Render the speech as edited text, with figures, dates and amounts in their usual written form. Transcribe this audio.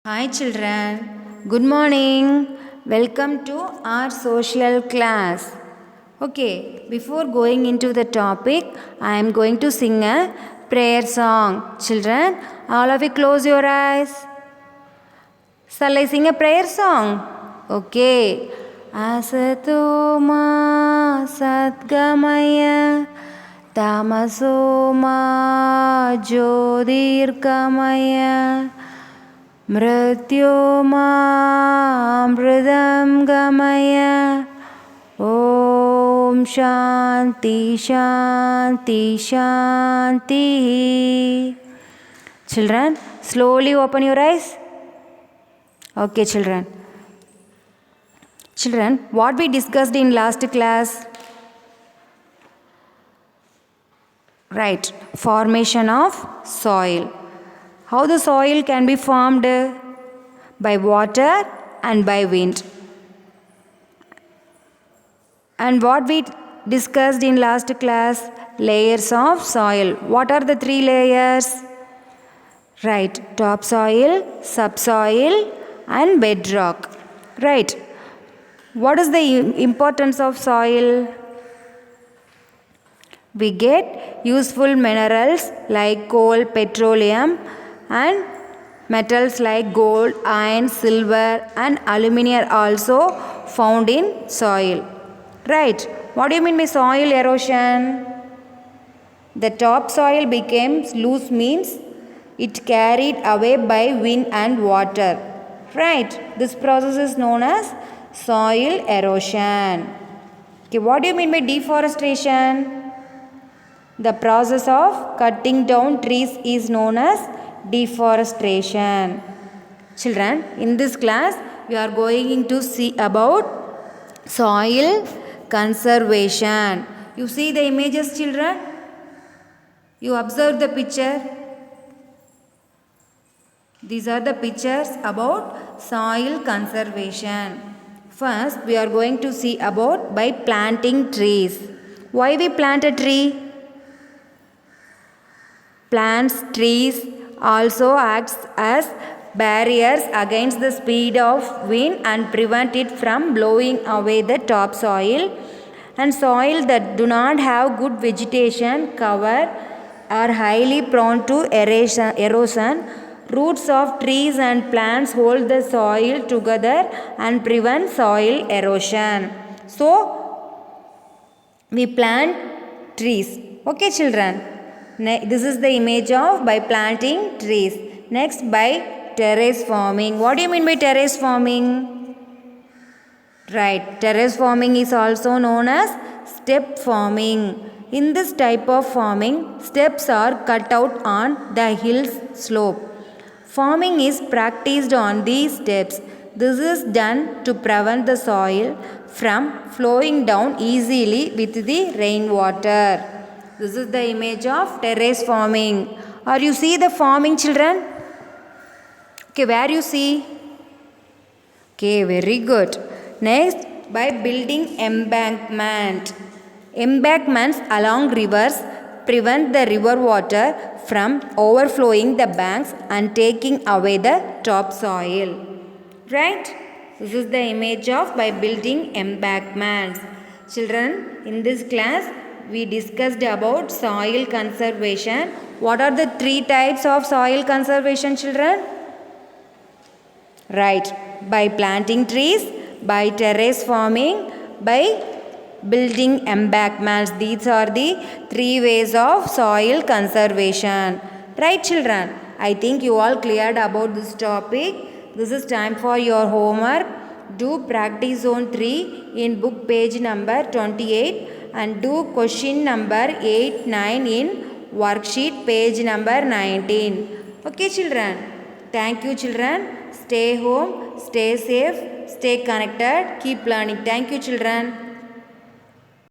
Hi children, good morning. Welcome to our social class. Okay, before going into the topic, I am going to sing a prayer song. Children, all of you close your eyes. Shall I sing a prayer song? Okay. Asatoma Satgamaya Tamasoma Jyotirgamaya मृत्योमामृतं गमय ॐ शान्ति शान्ति शान्तिः. Children, slowly open your eyes. Okay, children. Children, what we discussed in last class? Right, formation of soil. How the soil can be formed? By water and by wind. And what we discussed in last class? Layers of soil. What are the three layers? Right, topsoil, subsoil and bedrock. Right. What is the importance of soil? We get useful minerals like coal, petroleum and metals like gold, iron, silver and aluminum also found in soil. Right. What do you mean by soil erosion? The topsoil became loose means it carried away by wind and water. Right. This process is known as soil erosion. Okay. What do you mean by deforestation? The process of cutting down trees is known as deforestation. Children, in this class we are going to see about soil conservation. You see the images, children? You observe the picture. These are the pictures about soil conservation. First, we are going to see about by planting trees. Why we plant a tree? Plants, trees also acts as barriers against the speed of wind and prevent it from blowing away the topsoil. And soil that do not have good vegetation cover are highly prone to erosion. Roots of trees and plants hold the soil together and prevent soil erosion. So, we plant trees. Okay, children. This is the image of by planting trees. Next, by terrace farming. What do you mean by terrace farming? Right, terrace farming is also known as step farming. In this type of farming, steps are cut out on the hill's slope. Farming is practiced on these steps. This is done to prevent the soil from flowing down easily with the rainwater. This is the image of terrace farming. Or you see the farming, children? Okay, where you see? Okay, very good. Next, by building embankment. Embankments along rivers prevent the river water from overflowing the banks and taking away the topsoil. Right? This is the image of by building embankments. Children, in this class, we discussed about soil conservation. What are the three types of soil conservation, children? Right. By planting trees, by terrace farming, by building embankments. These are the three ways of soil conservation. Right, children? I think you all cleared about this topic. This is time for your homework. Do practice zone 3 in book page number 28 and do question number 8, 9 in worksheet page number 19. Okay, children? Thank you, children. Stay home, stay safe, stay connected, keep learning. Thank you, children.